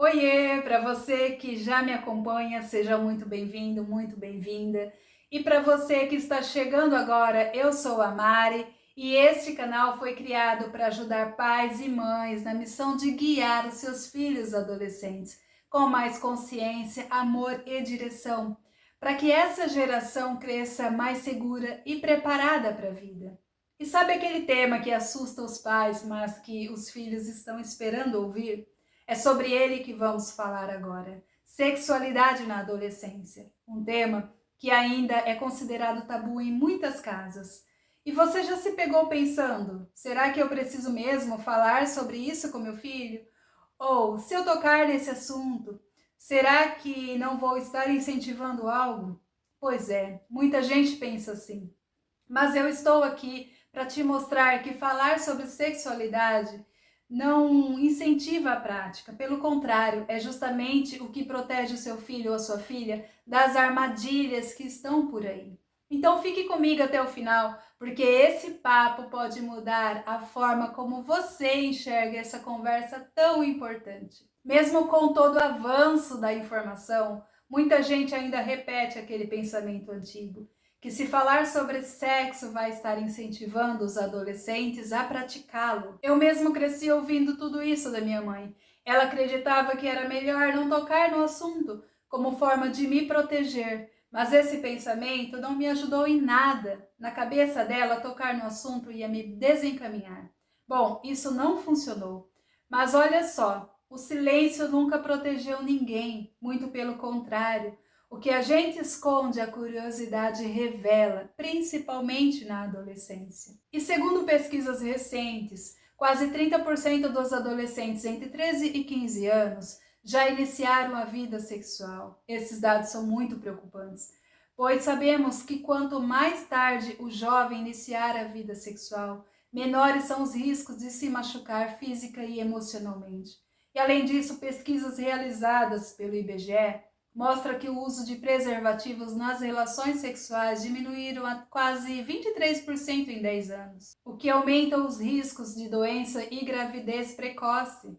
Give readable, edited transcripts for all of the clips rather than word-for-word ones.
Oiê, para você que já me acompanha, seja muito bem-vindo, muito bem-vinda. E para você que está chegando agora, eu sou a Mari e este canal foi criado para ajudar pais e mães na missão de guiar os seus filhos adolescentes com mais consciência, amor e direção, para que essa geração cresça mais segura e preparada para a vida. E sabe aquele tema que assusta os pais, mas que os filhos estão esperando ouvir? É sobre ele que vamos falar agora. Sexualidade na adolescência. Um tema que ainda é considerado tabu em muitas casas. E você já se pegou pensando: será que eu preciso mesmo falar sobre isso com meu filho? Ou, se eu tocar nesse assunto, será que não vou estar incentivando algo? Pois é, muita gente pensa assim. Mas eu estou aqui para te mostrar que falar sobre sexualidade não incentiva a prática, pelo contrário, é justamente o que protege o seu filho ou a sua filha das armadilhas que estão por aí. Então fique comigo até o final, porque esse papo pode mudar a forma como você enxerga essa conversa tão importante. Mesmo com todo o avanço da informação, muita gente ainda repete aquele pensamento antigo que se falar sobre sexo vai estar incentivando os adolescentes a praticá-lo. Eu mesmo cresci ouvindo tudo isso da minha mãe. Ela acreditava que era melhor não tocar no assunto, como forma de me proteger. Mas esse pensamento não me ajudou em nada. Na cabeça dela, tocar no assunto ia me desencaminhar. Bom, isso não funcionou. Mas olha só, o silêncio nunca protegeu ninguém, muito pelo contrário. O que a gente esconde, a curiosidade revela, principalmente na adolescência. E segundo pesquisas recentes, quase 30% dos adolescentes entre 13 e 15 anos já iniciaram a vida sexual. Esses dados são muito preocupantes, pois sabemos que quanto mais tarde o jovem iniciar a vida sexual, menores são os riscos de se machucar física e emocionalmente. E além disso, pesquisas realizadas pelo IBGE mostra que o uso de preservativos nas relações sexuais diminuíram a quase 23% em 10 anos, o que aumenta os riscos de doença e gravidez precoce.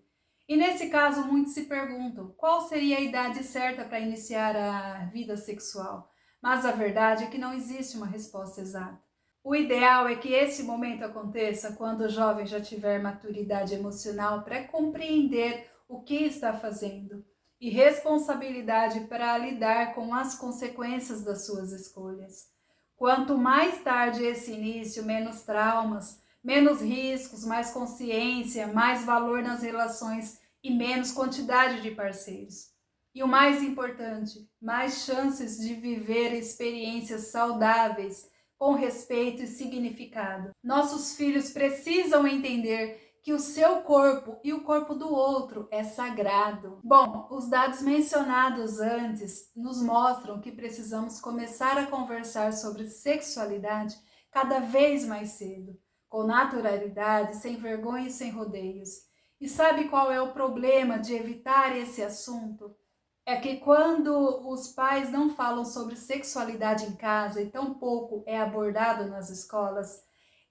E nesse caso, muitos se perguntam qual seria a idade certa para iniciar a vida sexual. Mas a verdade é que não existe uma resposta exata. O ideal é que esse momento aconteça quando o jovem já tiver maturidade emocional para compreender o que está fazendo e responsabilidade para lidar com as consequências das suas escolhas. Quanto mais tarde esse início, menos traumas, menos riscos, mais consciência, mais valor nas relações e menos quantidade de parceiros. E o mais importante, mais chances de viver experiências saudáveis, com respeito e significado. Nossos filhos precisam entender que o seu corpo e o corpo do outro é sagrado. Bom, os dados mencionados antes nos mostram que precisamos começar a conversar sobre sexualidade cada vez mais cedo, com naturalidade, sem vergonha e sem rodeios. E sabe qual é o problema de evitar esse assunto? É que quando os pais não falam sobre sexualidade em casa e tampouco é abordado nas escolas,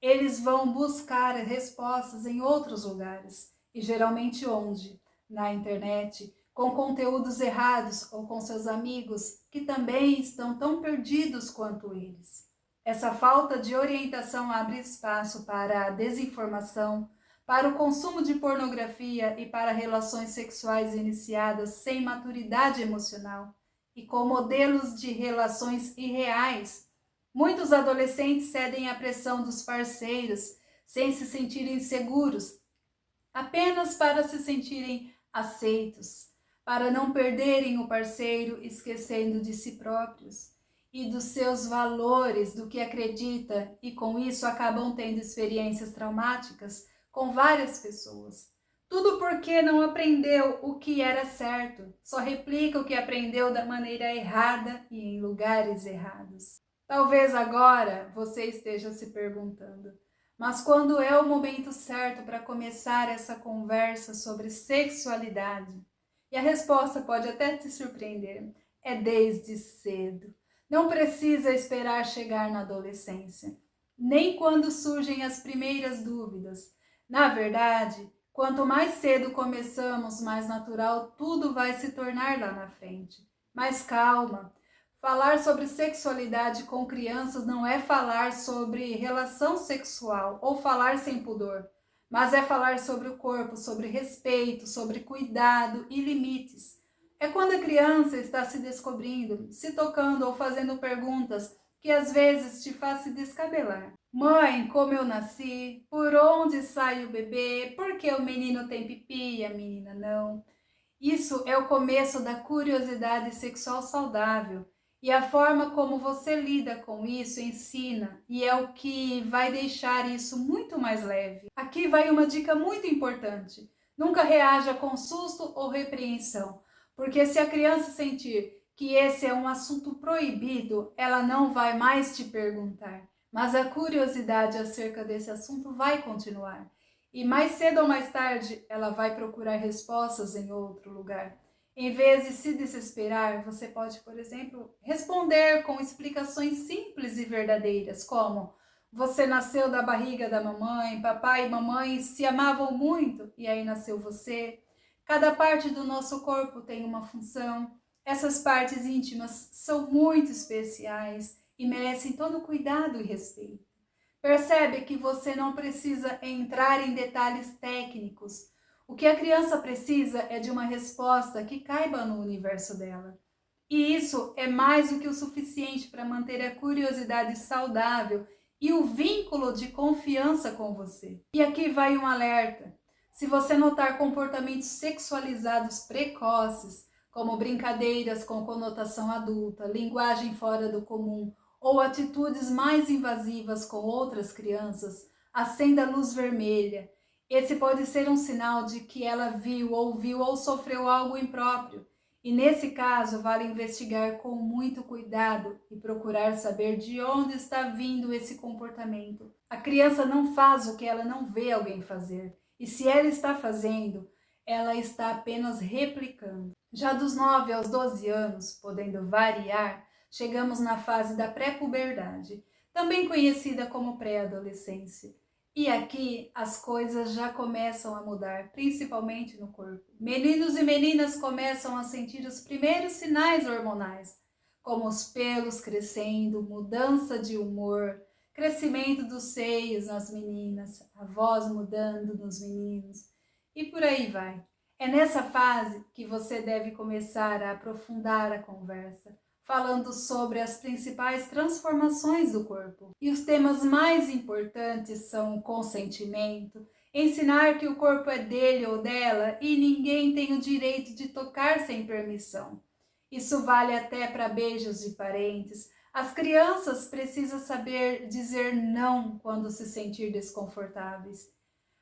eles vão buscar respostas em outros lugares. E geralmente onde? Na internet, com conteúdos errados ou com seus amigos que também estão tão perdidos quanto eles. Essa falta de orientação abre espaço para a desinformação, para o consumo de pornografia e para relações sexuais iniciadas sem maturidade emocional e com modelos de relações irreais. Muitos adolescentes cedem à pressão dos parceiros sem se sentirem seguros, apenas para se sentirem aceitos, para não perderem o parceiro, esquecendo de si próprios e dos seus valores, do que acredita, e com isso acabam tendo experiências traumáticas com várias pessoas. Tudo porque não aprendeu o que era certo, só replica o que aprendeu da maneira errada e em lugares errados. Talvez agora você esteja se perguntando: mas quando é o momento certo para começar essa conversa sobre sexualidade? E a resposta pode até te surpreender: é desde cedo. Não precisa esperar chegar na adolescência, nem quando surgem as primeiras dúvidas. Na verdade, Quanto mais cedo começamos, mais natural tudo vai se tornar lá na frente. Mas calma, falar sobre sexualidade com crianças não é falar sobre relação sexual ou falar sem pudor, mas é falar sobre o corpo, sobre respeito, sobre cuidado e limites. É quando a criança está se descobrindo, se tocando ou fazendo perguntas que às vezes te faz se descabelar. Mãe, como eu nasci? Por onde sai o bebê? Por que o menino tem pipi e a menina não? Isso é o começo da curiosidade sexual saudável. E a forma como você lida com isso ensina, e é o que vai deixar isso muito mais leve. Aqui vai uma dica muito importante: nunca reaja com susto ou repreensão, porque se a criança sentir que esse é um assunto proibido, ela não vai mais te perguntar, mas a curiosidade acerca desse assunto vai continuar. E mais cedo ou mais tarde, ela vai procurar respostas em outro lugar. Em vez de se desesperar, você pode, por exemplo, responder com explicações simples e verdadeiras, como: você nasceu da barriga da mamãe, papai e mamãe se amavam muito e aí nasceu você. Cada parte do nosso corpo tem uma função. Essas partes íntimas são muito especiais e merecem todo cuidado e respeito. Percebe que você não precisa entrar em detalhes técnicos. O que a criança precisa é de uma resposta que caiba no universo dela. E isso é mais do que o suficiente para manter a curiosidade saudável e o vínculo de confiança com você. E aqui vai um alerta: se você notar comportamentos sexualizados precoces, como brincadeiras com conotação adulta, linguagem fora do comum ou atitudes mais invasivas com outras crianças, acenda a luz vermelha. Esse pode ser um sinal de que ela viu, ouviu ou sofreu algo impróprio. E nesse caso, vale investigar com muito cuidado e procurar saber de onde está vindo esse comportamento. A criança não faz o que ela não vê alguém fazer. E se ela está fazendo, ela está apenas replicando. Já dos 9 aos 12 anos, podendo variar, chegamos na fase da pré-puberdade, também conhecida como pré-adolescência. E aqui as coisas já começam a mudar, principalmente no corpo. Meninos e meninas começam a sentir os primeiros sinais hormonais, como os pelos crescendo, mudança de humor, crescimento dos seios nas meninas, a voz mudando nos meninos, e por aí vai. É nessa fase que você deve começar a aprofundar a conversa, falando sobre as principais transformações do corpo. E os temas mais importantes são o consentimento, ensinar que o corpo é dele ou dela e ninguém tem o direito de tocar sem permissão. Isso vale até para beijos de parentes. As crianças precisam saber dizer não quando se sentir desconfortáveis.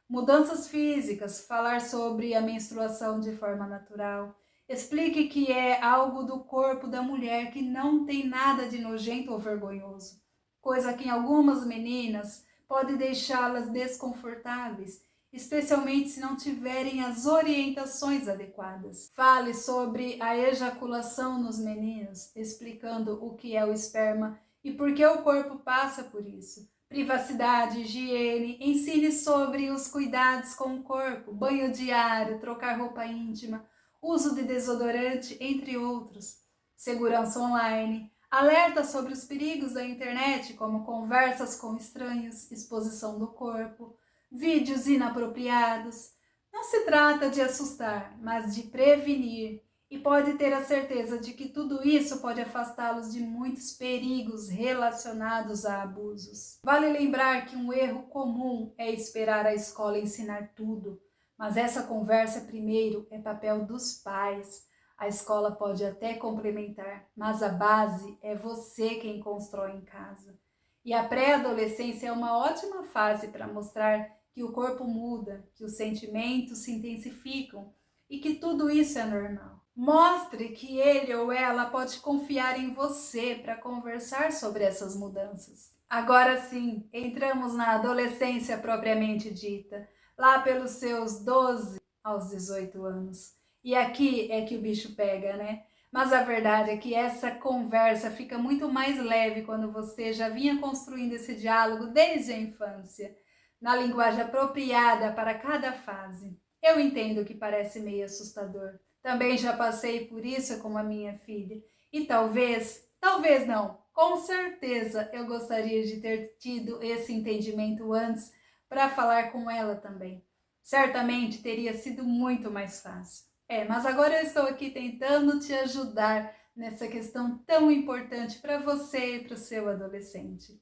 Mudanças físicas, falar sobre a menstruação de forma natural. Explique que é algo do corpo da mulher, que não tem nada de nojento ou vergonhoso, coisa que em algumas meninas pode deixá-las desconfortáveis, especialmente se não tiverem as orientações adequadas. Fale sobre a ejaculação nos meninos, explicando o que é o esperma e por que o corpo passa por isso. Privacidade, higiene, ensine sobre os cuidados com o corpo, banho diário, trocar roupa íntima, uso de desodorante, entre outros. Segurança online, alerta sobre os perigos da internet, como conversas com estranhos, exposição do corpo, vídeos inapropriados. Não se trata de assustar, mas de prevenir. E pode ter a certeza de que tudo isso pode afastá-los de muitos perigos relacionados a abusos. Vale lembrar que um erro comum é esperar a escola ensinar tudo, mas essa conversa primeiro é papel dos pais. A escola pode até complementar, mas a base é você quem constrói em casa. E a pré-adolescência é uma ótima fase para mostrar que o corpo muda, que os sentimentos se intensificam e que tudo isso é normal. Mostre que ele ou ela pode confiar em você para conversar sobre essas mudanças. Agora sim, entramos na adolescência propriamente dita, lá pelos seus 12 aos 18 anos. E aqui é que o bicho pega, né? Mas a verdade é que essa conversa fica muito mais leve quando você já vinha construindo esse diálogo desde a infância, na linguagem apropriada para cada fase. Eu entendo que parece meio assustador. Também já passei por isso com a minha filha. E talvez não, com certeza eu gostaria de ter tido esse entendimento antes para falar com ela também. Certamente teria sido muito mais fácil. Mas agora eu estou aqui tentando te ajudar nessa questão tão importante para você e para o seu adolescente.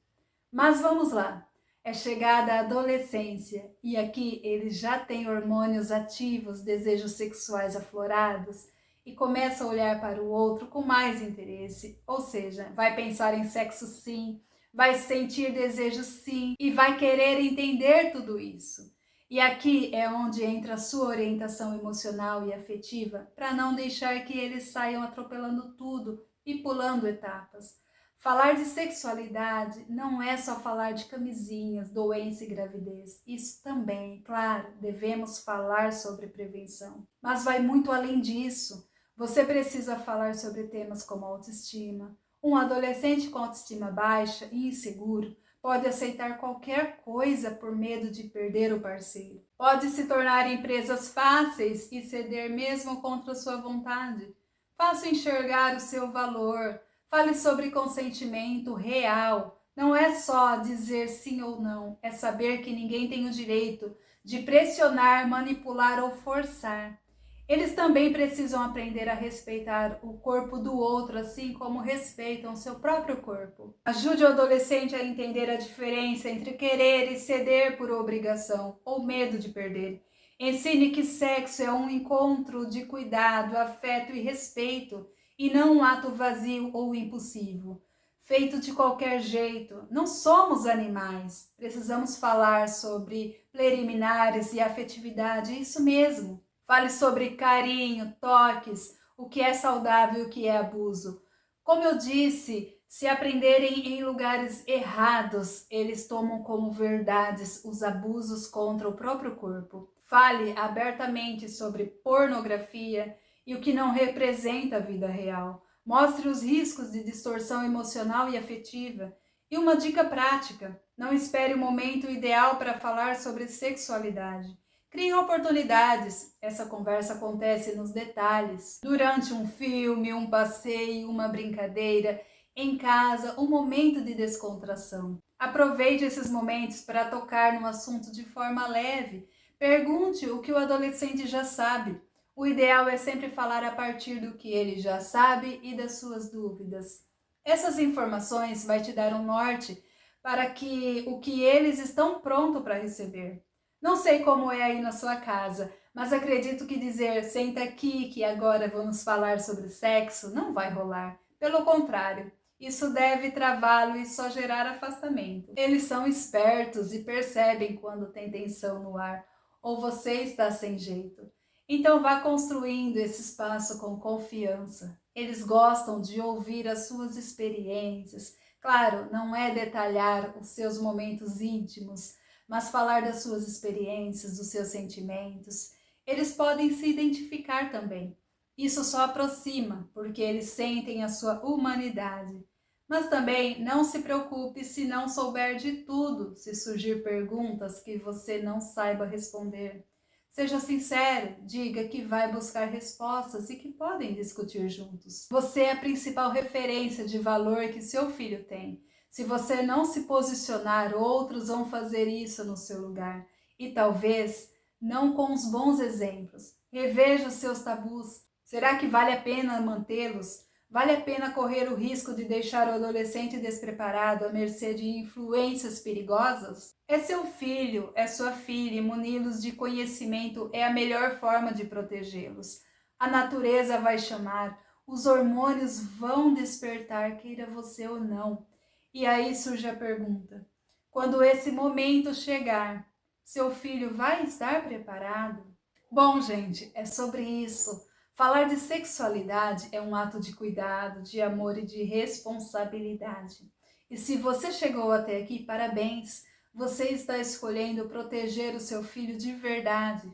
Mas vamos lá. É chegada a adolescência e aqui ele já tem hormônios ativos, desejos sexuais aflorados e começa a olhar para o outro com mais interesse, ou seja, vai pensar em sexo sim, vai sentir desejo sim e vai querer entender tudo isso. E aqui é onde entra a sua orientação emocional e afetiva para não deixar que eles saiam atropelando tudo e pulando etapas. Falar de sexualidade não é só falar de camisinhas, doença e gravidez. Isso também, claro, devemos falar sobre prevenção. Mas vai muito além disso. Você precisa falar sobre temas como autoestima. Um adolescente com autoestima baixa e inseguro pode aceitar qualquer coisa por medo de perder o parceiro. Pode se tornar em presas fáceis e ceder mesmo contra sua vontade. Faça enxergar o seu valor. Fale sobre consentimento real. Não é só dizer sim ou não, é saber que ninguém tem o direito de pressionar, manipular ou forçar. Eles também precisam aprender a respeitar o corpo do outro, assim como respeitam seu próprio corpo. Ajude o adolescente a entender a diferença entre querer e ceder por obrigação ou medo de perder. Ensine que sexo é um encontro de cuidado, afeto e respeito, e não um ato vazio ou impulsivo, feito de qualquer jeito. Não somos animais. Precisamos falar sobre preliminares e afetividade, isso mesmo. Fale sobre carinho, toques, o que é saudável e o que é abuso. Como eu disse, se aprenderem em lugares errados, eles tomam como verdades os abusos contra o próprio corpo. Fale abertamente sobre pornografia e o que não representa a vida real. Mostre os riscos de distorção emocional e afetiva. E uma dica prática: não espere o momento ideal para falar sobre sexualidade. Crie oportunidades. Essa conversa acontece nos detalhes. Durante um filme, um passeio, uma brincadeira, em casa, um momento de descontração. Aproveite esses momentos para tocar no assunto de forma leve. Pergunte o que o adolescente já sabe. O ideal é sempre falar a partir do que ele já sabe e das suas dúvidas. Essas informações vai te dar um norte para que o que eles estão prontos para receber. Não sei como é aí na sua casa, mas acredito que dizer senta aqui que agora vamos falar sobre sexo não vai rolar. Pelo contrário, isso deve travá-lo e só gerar afastamento. Eles são espertos e percebem quando tem tensão no ar ou você está sem jeito. Então vá construindo esse espaço com confiança. Eles gostam de ouvir as suas experiências. Claro, não é detalhar os seus momentos íntimos, mas falar das suas experiências, dos seus sentimentos. Eles podem se identificar também. Isso só aproxima, porque eles sentem a sua humanidade. Mas também não se preocupe se não souber de tudo, se surgir perguntas que você não saiba responder. Seja sincero, diga que vai buscar respostas e que podem discutir juntos. Você é a principal referência de valor que seu filho tem. Se você não se posicionar, outros vão fazer isso no seu lugar. E talvez não com os bons exemplos. Reveja os seus tabus. Será que vale a pena mantê-los? Vale a pena correr o risco de deixar o adolescente despreparado à mercê de influências perigosas? É seu filho, é sua filha, e muni-los de conhecimento é a melhor forma de protegê-los. A natureza vai chamar, os hormônios vão despertar, queira você ou não. E aí surge a pergunta: quando esse momento chegar, seu filho vai estar preparado? Bom, gente, é sobre isso. Falar de sexualidade é um ato de cuidado, de amor e de responsabilidade. E se você chegou até aqui, parabéns! Você está escolhendo proteger o seu filho de verdade.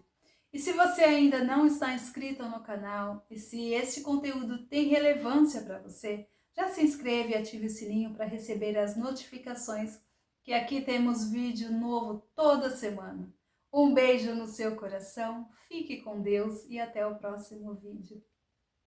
E se você ainda não está inscrito no canal, e se este conteúdo tem relevância para você, já se inscreve e ative o sininho para receber as notificações, que aqui temos vídeo novo toda semana. Um beijo no seu coração, fique com Deus e até o próximo vídeo.